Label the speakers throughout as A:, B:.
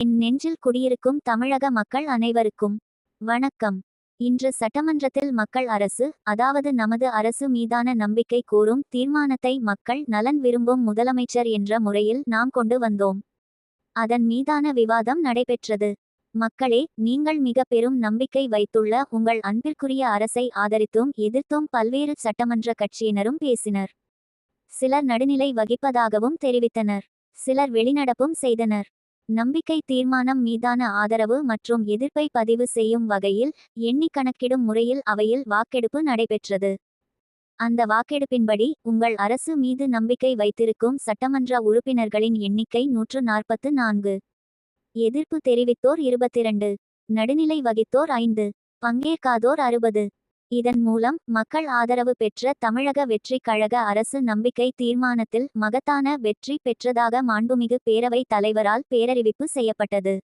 A: என் நெஞ்சில் குடியிருக்கும் தமிழக மக்கள் அனைவருக்கும் வணக்கம். இன்று சட்டமன்றத்தில் மக்கள் அரசு, அதாவது நமது அரசு மீதான நம்பிக்கை கோரும் தீர்மானத்தை மக்கள் நலன் விரும்பும் முதலமைச்சர் என்ற முறையில் நாம் கொண்டு வந்தோம். அதன் மீதான விவாதம் நடைபெற்றது. மக்களே, நீங்கள் மிக பெரும் நம்பிக்கை வைத்துள்ள உங்கள் அன்பிற்குரிய அரசை ஆதரித்தும் எதிர்த்தும் பல்வேறு சட்டமன்ற கட்சியினரும் பேசினர். சிலர் நடுநிலை வகிப்பதாகவும் தெரிவித்தனர். சிலர் வெளிநடப்பும் செய்தனர். நம்பிக்கை தீர்மானம் மீதான ஆதரவு மற்றும் எதிர்ப்பை பதிவு செய்யும் வகையில் எண்ணி கணக்கிடும் முறையில் அவையில் வாக்கெடுப்பு நடைபெற்றது. அந்த வாக்கெடுப்பின்படி உங்கள் அரசு மீது நம்பிக்கை வைத்திருக்கும் சட்டமன்ற உறுப்பினர்களின் எண்ணிக்கை 144. எதிர்ப்பு தெரிவித்தோர் 22. நடுநிலை வகித்தோர் 5. பங்கேற்காதோர் 60. இதன் மூலம் மக்கள் ஆதரவு பெற்ற தமிழக வெற்றி கழக அரசு நம்பிக்கை தீர்மானத்தில் மகத்தான வெற்றி பெற்றதாக மாண்புமிகு பேரவைத் தலைவரால் பேரறிவிப்பு செய்யப்பட்டது.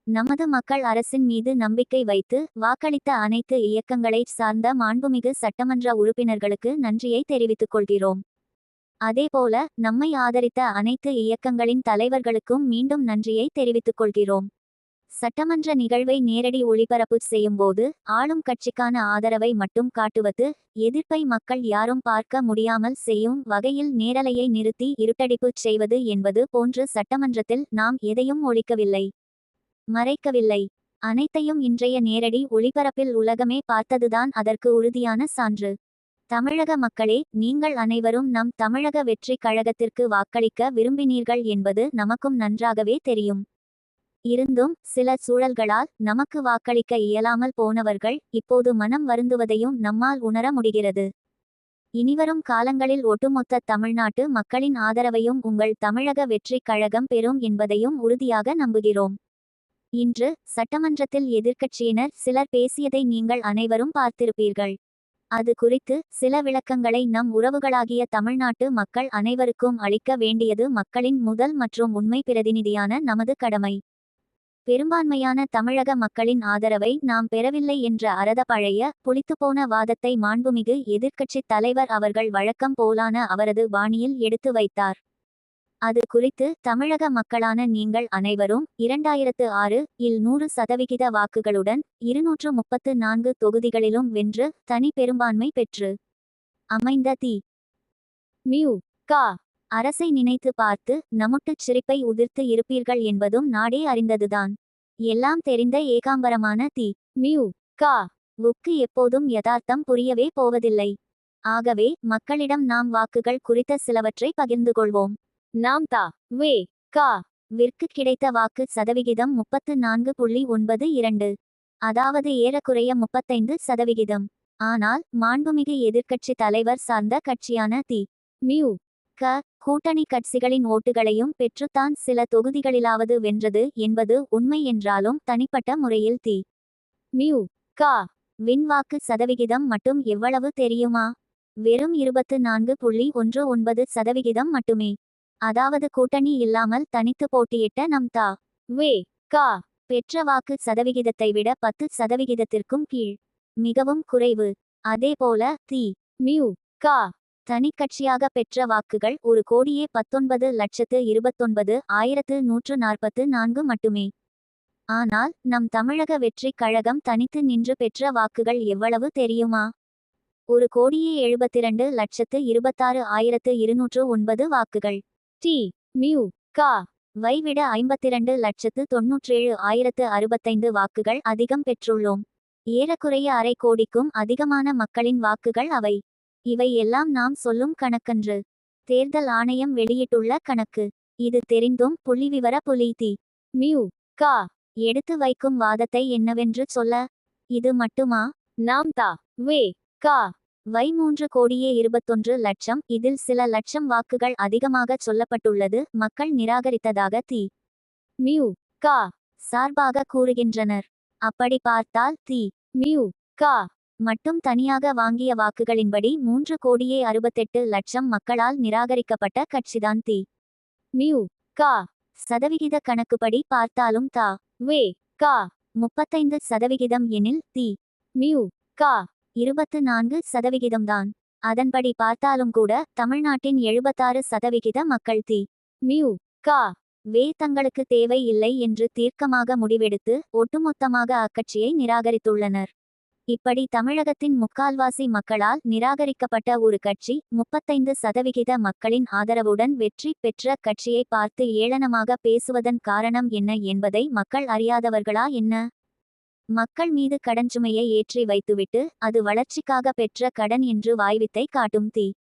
A: நமது மக்கள் அரசின் மீது நம்பிக்கை வைத்து வாக்களித்த அனைத்து இயக்கங்களைச் சார்ந்த மாண்புமிகு சட்டமன்ற உறுப்பினர்களுக்கு நன்றியை தெரிவித்துக் கொள்கிறோம். அதேபோல நம்மை ஆதரித்த அனைத்து இயக்கங்களின் தலைவர்களுக்கும் மீண்டும் நன்றியை தெரிவித்துக் கொள்கிறோம். சட்டமன்ற நிகழ்வை நேரடி ஒளிபரப்பு செய்யும்போது ஆளும் கட்சிக்கான ஆதரவை மட்டும் காட்டுவது, எதிர்ப்பை மக்கள் யாரும் பார்க்க முடியாமல் செய்யும் வகையில் நேரலையை நிறுத்தி இருட்டடிப்பு செய்வது என்பது போன்று சட்டமன்றத்தில் நாம் எதையும் ஒழிக்கவில்லை, மறைக்கவில்லை. அனைத்தையும் இன்றைய நேரடி ஒளிபரப்பில் உலகமே பார்த்ததுதான் அதற்கு உறுதியான சான்று. தமிழக மக்களே, நீங்கள் அனைவரும் நம் தமிழக வெற்றி கழகத்திற்கு வாக்களிக்க விரும்பினீர்கள் என்பது நமக்கும் நன்றாகவே தெரியும். இருந்தும் சில சூழல்களால் நமக்கு வாக்களிக்க இயலாமல் போனவர்கள் இப்போது மனம் வருந்துவதையும் நம்மால் உணர முடிகிறது. இனிவரும் காலங்களில் ஒட்டுமொத்த தமிழ்நாட்டு மக்களின் ஆதரவையும் உங்கள் தமிழக வெற்றி கழகம் பெறும் என்பதையும் உறுதியாக நம்புகிறோம். இன்று சட்டமன்றத்தில் எதிர்க்கட்சியினர் சிலர் பேசியதை நீங்கள் அனைவரும் பார்த்திருப்பீர்கள். அது குறித்து சில விளக்கங்களை நம் உறவுகளாகிய தமிழ்நாட்டு மக்கள் அனைவருக்கும் அளிக்க வேண்டியது மக்களின் முதல் மற்றும் உண்மை பிரதிநிதியான நமது கடமை. பெரும்பான்மையான தமிழக மக்களின் ஆதரவை நாம் பெறவில்லை என்ற பழைய புளித்துப்போன வாதத்தை மாண்புமிகு எதிர்க்கட்சித் தலைவர் அவர்கள் வழக்கம் போலான அவரது பாணியில் எடுத்து வைத்தார். அது குறித்து தமிழக மக்களான நீங்கள் அனைவரும் 2006 இல் 100% வாக்குகளுடன் 234 தொகுதிகளிலும் வென்று தனி பெரும்பான்மை பெற்று அமைந்த தி.மு.க. அரசை நினைத்து பார்த்து நமுட்டுச் சிரிப்பை உதிர்த்து இருப்பீர்கள் என்பதும் நாடே அறிந்ததுதான். எல்லாம் தெரிந்த ஏகாம்பரமான தி.மு.க. வுக்கு எப்போதும் யதார்த்தம் புரியவே போவதில்லை. ஆகவே மக்களிடம் நாம் வாக்குகள் குறித்த சிலவற்றை பகிர்ந்து கொள்வோம். நாம் த.வே.க. விற்கு கிடைத்த வாக்கு சதவிகிதம் 34.92, அதாவது ஏறக்குறைய 35%. ஆனால் மாண்புமிகு எதிர்க்கட்சி தலைவர் சார்ந்த கட்சியான தி.மு.க. கூட்டணி கட்சிகளின் ஓட்டுகளையும் பெற்றுத்தான் சில தொகுதிகளிலாவது வென்றது என்பது உண்மை என்றாலும் தனிப்பட்ட முறையில் தி.மு.க. வின் வாக்கு சதவிகிதம் மட்டும் எவ்வளவு தெரியுமா? வெறும் 24.19% மட்டுமே. அதாவது கூட்டணி இல்லாமல் தனித்து போட்டியிட்ட நம் த.வே.க. பெற்ற வாக்கு சதவிகிதத்தை விட 10%த்திற்கும் கீழ். மிகவும் குறைவு. அதேபோல தி.மு.க. தனிக்கட்சியாக பெற்ற வாக்குகள் 1,19,29,144 மட்டுமே. ஆனால் நம் தமிழக வெற்றி கழகம் தனித்து நின்று பெற்ற வாக்குகள் எவ்வளவு தெரியுமா? 1,70,26,209 வாக்குகள். தி.மு.க. வை விட 52,97,065 வாக்குகள் அதிகம் பெற்றுள்ளோம். ஏறக்குறைய அரை கோடிக்கும் அதிகமான மக்களின் வாக்குகள் அவை. இவை எல்லாம் நாம் சொல்லும் கணக்கன்று, தேர்தல் ஆணையம் வெளியிட்டுள்ள கணக்கு. இது தெரிந்தும் புள்ளிவிவர புலி தி.மு.க. எடுத்து வைக்கும் வாதத்தை என்னவென்று சொல்ல? இது மட்டுமா? நாம் த.வே.க. வை 3,21,00,000, இதில் சில லட்சம் வாக்குகள் அதிகமாக சொல்லப்பட்டுள்ளது மக்கள் நிராகரித்ததாக தி.மு.க. சார்பாக கூறுகின்றனர். அப்படி பார்த்தால் தி.மு.க. மட்டும் தனியாக வாங்கிய வாக்குகளின்படி 3,68,00,000 மக்களால் நிராகரிக்கப்பட்ட கட்சிதான் தி.மு.க. சதவிகித கணக்குப்படி பார்த்தாலும் த.வே.க. 35% எனில் தி.மு.க. 24% அதன்படி பார்த்தாலும் கூட தமிழ்நாட்டின் 76% மக்கள் தி.மு.க. தங்களுக்கு தேவை இல்லை என்று தீர்க்கமாக முடிவெடுத்து ஒட்டுமொத்தமாக அக்கட்சியை நிராகரித்துள்ளனர். இப்படி தமிழகத்தின் முக்கால்வாசி மக்களால் நிராகரிக்கப்பட்ட ஒரு கட்சி 35% மக்களின் ஆதரவுடன் வெற்றி பெற்ற கட்சியை பார்த்து ஏளனமாக பேசுவதன் காரணம் என்ன என்பதை மக்கள் அறியாதவர்களா என்ன? மக்கள் மீது கடன்சுமையை ஏற்றி வைத்துவிட்டு அது வளர்ச்சிக்காக பெற்ற கடன் என்று வாய்வித்தை காட்டும் தி.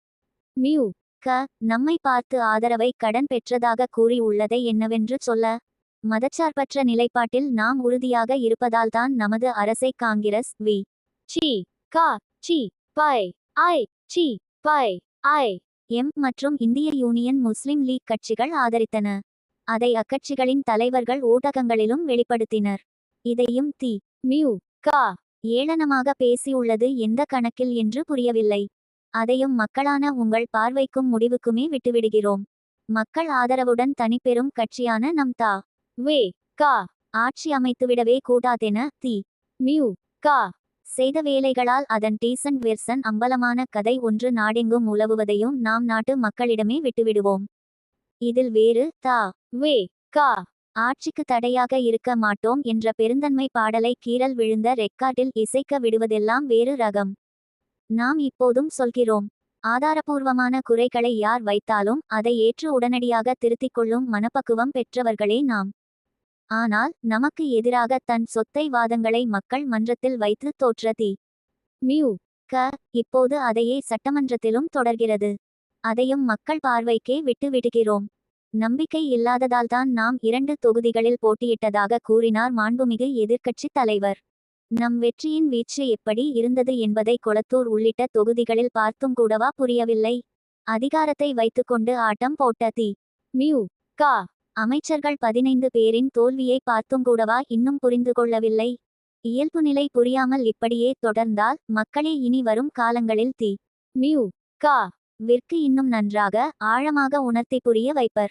A: மியூ. க. நம்மை பார்த்து ஆதரவை கடன் பெற்றதாக கூறி உள்ளதை என்னவென்று சொல்ல? மதச்சார்பற்ற நிலைப்பாட்டில் நாம் உறுதியாக இருப்பதால்தான் நமது அரசை காங்கிரஸ், வி. சி. க. C. P. I. C. P. I. M மற்றும் இந்திய யூனியன் முஸ்லிம் லீக் கட்சிகள் ஆதரித்தன. அதை அக்கட்சிகளின் தலைவர்கள் ஊடகங்களிலும் வெளிப்படுத்தினர். இதையும் தி. மியூ. க. ஏளனமாக பேசியுள்ளது எந்த கணக்கில் என்று புரியவில்லை. அதையும் மக்களான உங்கள் பார்வைக்கும் முடிவுக்குமே விட்டுவிடுகிறோம். மக்கள் ஆதரவுடன் தனிப்பெரும் கட்சியான நம் தா. வே. க. ஆட்சி அமைத்துவிடவே கூடாதென தி. மியூ. க. செய்த வேலைகளால் அதன் டீசன்ட் வெர்சன் அம்பலமான கதை ஒன்று நாடெங்கும் உலவுவதையும் நாம் நாட்டு மக்களிடமே விட்டுவிடுவோம். இதில் வேறு தா. வே. க. ஆட்சிக்கு தடையாக இருக்க மாட்டோம் என்ற பெருந்தன்மை பாடலை கீறல் விழுந்த ரெக்கார்டில் இசைக்க விடுவதெல்லாம் வேறு ரகம். நாம் இப்போதும் சொல்கிறோம். ஆதாரபூர்வமான குறைகளை யார் வைத்தாலும் அதை ஏற்று உடனடியாக திருத்திக் கொள்ளும் மனப்பக்குவம் பெற்றவர்களே நாம். ஆனால் நமக்கு எதிராக தன் சொத்தை வாதங்களை மக்கள் மன்றத்தில் வைத்து தோற்ற தி. மியூ. க. இப்போது அதையே சட்டமன்றத்திலும் தொடர்கிறது. அதையும் மக்கள் பார்வைக்கே விட்டு விடுகிறோம். நம்பிக்கை இல்லாததால்தான் நாம் 2 தொகுதிகளில் போட்டியிட்டதாக கூறினார் மாண்புமிகு எதிர்க்கட்சித் தலைவர். நம் வெற்றியின் வீச்சு எப்படி இருந்தது என்பதை கொளத்தூர் உள்ளிட்ட தொகுதிகளில் பார்த்தும் கூடவா புரியவில்லை? அதிகாரத்தை வைத்துக்கொண்டு ஆட்டம் போட்ட தி. மியூ. க. அமைச்சர்கள் 15 பேரின் தோல்வியை பார்த்தும் கூடவா இன்னும் புரிந்து கொள்ளவில்லை? இயல்புநிலை புரியாமல் இப்படியே தொடர்ந்தால் மக்களே இனி வரும் காலங்களில் தி. மியூ. க. விற்கு இன்னும் நன்றாக ஆழமாக உணர்த்தி புரிய வைப்பர்.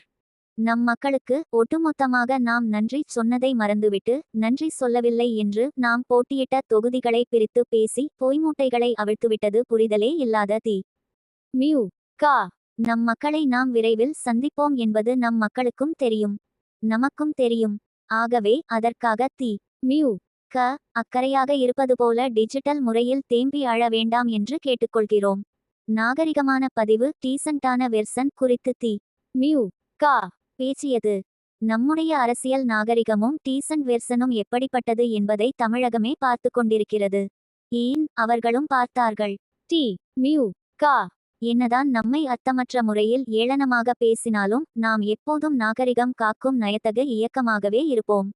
A: நம் மக்களுக்கு ஒட்டுமொத்தமாக நாம் நன்றி சொன்னதை மறந்துவிட்டு நன்றி சொல்லவில்லை என்று நாம் போட்டியிட்ட தொகுதிகளை பிரித்து பேசி பொய்மூட்டைகளை அவிழ்த்துவிட்டது புரிதலே இல்லாத தி. மியூ. க. நம் மக்களை நாம் விரைவில் சந்திப்போம் என்பது நம் மக்களுக்கும் தெரியும், நமக்கும் தெரியும். ஆகவே அதற்காக தி. மியூ. க. அக்கறையாக இருப்பது போல டிஜிட்டல் முறையில் தேம்பி அழ வேண்டாம் என்று கேட்டுக்கொள்கிறோம். நாகரிகமான பதிவு டீசன்டான வெர்சன் குறித்து தி. மியூ. க. பேசியது. நம்முடைய அரசியல் நாகரிகமும் டீசன்ட் வெர்சனும் எப்படிப்பட்டது என்பதை தமிழகமே பார்த்து கொண்டிருக்கிறது. ஏன் அவர்களும் பார்த்தார்கள். டி. மியூ. க. என்னதான் நம்மை அர்த்தமற்ற முறையில் ஏளனமாக பேசினாலும் நாம் எப்போதும் நாகரிகம் காக்கும் நயத்தகு இயக்கமாகவே இருப்போம்.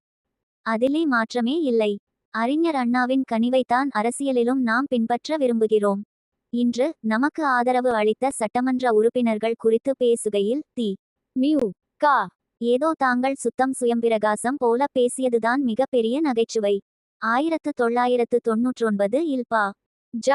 A: அதிலே மாற்றமே இல்லை. அறிஞர் அண்ணாவின் கனிவைத்தான் அரசியலிலும் நாம் பின்பற்ற விரும்புகிறோம். இன்று நமக்கு ஆதரவு அளித்த சட்டமன்ற உறுப்பினர்கள் குறித்து பேசுகையில் தி. மியூ. க. ஏதோ தாங்கள் சுத்தம் சுயம்பிரகாசம் போல பேசியதுதான் மிக பெரிய நகைச்சுவை. 1999 இல் பா. ஜ.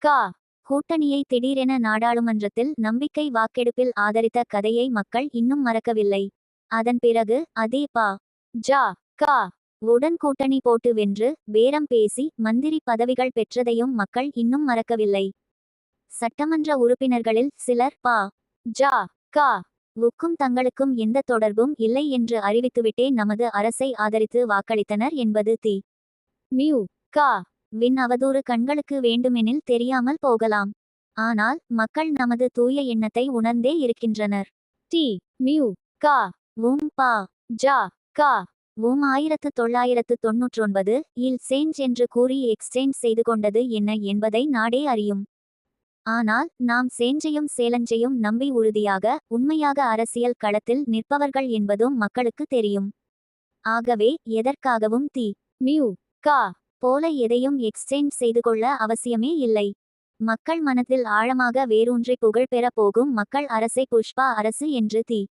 A: க. கூட்டணியை திடீரென நாடாளுமன்றத்தில் நம்பிக்கை வாக்கெடுப்பில் ஆதரித்த கதையை மக்கள் இன்னும் மறக்கவில்லை. அதன் பிறகு அதே பா. ஜ. க. உடன் கூட்டணி போட்டு வென்று பேரம் பேசி மந்திரி பதவிகள் பெற்றதையும் மக்கள் இன்னும் மறக்கவில்லை. சட்டமன்ற உறுப்பினர்களில் சிலர் பா. ஜ. க. வுக்கும் தங்களுக்கும் எந்த தொடர்பும் இல்லை என்று அறிவித்துவிட்டே நமது அரசை ஆதரித்து வாக்களித்தனர் என்பது தி. மியூ. க. வின் அவதூறு கண்களுக்கு வேண்டுமெனில் தெரியாமல் போகலாம். ஆனால் மக்கள் நமது தூய எண்ணத்தை உணர்ந்தே இருக்கின்றனர். டி. மியூ. க. வும் பா. ஜ. க. வும் 1999 இல் சேஞ்ச் என்று கூறி எக்ஸ்சேஞ்ச் செய்து கொண்டது என்ன என்பதை நாடே அறியும். ஆனால் நாம் சேஞ்சையும் சேலஞ்சையும் நம்பி உறுதியாக உண்மையாக அரசியல் களத்தில் நிற்பவர்கள் என்பதும் மக்களுக்கு தெரியும். ஆகவே எதற்காகவும் தி. மியூ. க. போல எதையும் எக்ஸ்சேஞ்ச் செய்து கொள்ள அவசியமே இல்லை. மக்கள் மனத்தில் ஆழமாக வேரூன்றி புகழ் பெற போகும் மக்கள் அரசை புஷ்பா அரசு என்று தி.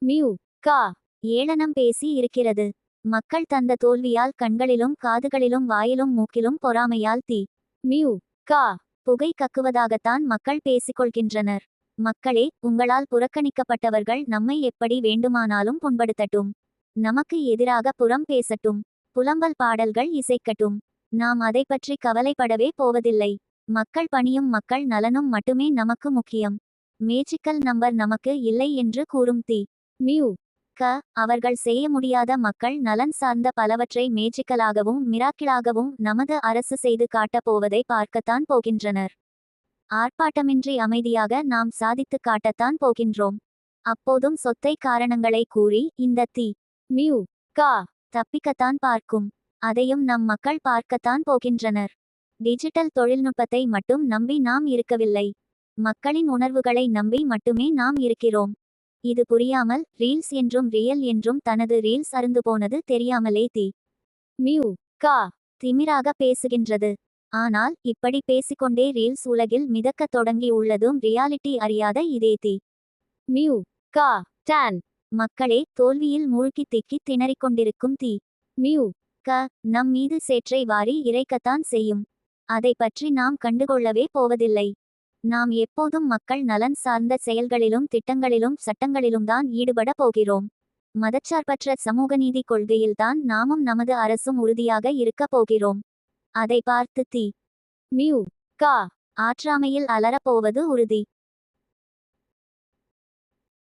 A: மியூ. க. ஏளனம் பேசி இருக்கிறது. மக்கள் தந்த தோல்வியால் கண்களிலும் காதுகளிலும் வாயிலும் மூக்கிலும் பொறாமையால் தி. மியூ. க. புகை கக்குவதாகத்தான் மக்கள் பேசிக்கொள்கின்றனர். மக்களே, உங்களால் புறக்கணிக்கப்பட்டவர்கள் நம்மை எப்படி வேண்டுமானாலும் புண்படுத்தட்டும். நமக்கு எதிராக புறம் பேசட்டும். புலம்பல் பாடல்கள் இசைக்கட்டும். நாம் அதை பற்றி கவலைப்படவே போவதில்லை. மக்கள் பணியும் மக்கள் நலனும் மட்டுமே நமக்கு முக்கியம். மேஜிக்கல் நம்பர் நமக்கு இல்லை என்று கூறும் தி. மியூ. க அவர்கள் செய்ய முடியாத மக்கள் நலன் சார்ந்த பலவற்றை மேஜிக்கலாகவும் மிராக்கிளாகவும் நமது அரசு செய்து காட்டப் போவதை பார்க்கத்தான் போகின்றனர். ஆர்ப்பாட்டமின்றி அமைதியாக நாம் சாதித்து காட்டத்தான் போகின்றோம். அப்போதும் சொத்தை காரணங்களை கூறி இந்த தி மியூ கா தப்பிக்கத்தான் பார்க்கும். அதையும் நம் மக்கள் பார்க்கத்தான் போகின்றனர். டிஜிட்டல் தொழில்நுட்பத்தை மட்டும் நம்பி நாம் இருக்கவில்லை. மக்களின் உணர்வுகளை நம்பி மட்டுமே நாம் இருக்கிறோம். இது புரியாமல் ரீல்ஸ் என்றும் ரியல் என்றும் தனது ரீல்ஸ் அருந்து போனது தெரியாமலே தி மியூ கா திமிராக பேசுகின்றது. ஆனால் இப்படி பேசிக்கொண்டே ரீல்ஸ் உலகில் மிதக்கத் தொடங்கி உள்ளதும் ரியாலிட்டி அறியாத இதே தி மியூ கா டான் மக்களே. தோல்வியில் மூழ்கி திக்கி திணறிக்கொண்டிருக்கும் தி மியூ க நம் மீது சேற்றை வாரி இறைக்கத்தான் செய்யும். அதை பற்றி நாம் கண்டுகொள்ளவே போவதில்லை. நாம் எப்போதும் மக்கள் நலன் சார்ந்த செயல்களிலும் திட்டங்களிலும் சட்டங்களிலும்தான் ஈடுபட போகிறோம். மதச்சார்பற்ற சமூகநீதி கொள்கையில்தான் நாமும் நமது அரசும் உறுதியாக இருக்கப் போகிறோம். அதை பார்த்து தி மியூ கா ஆற்றாமையில் அலறப்போவது உறுதி.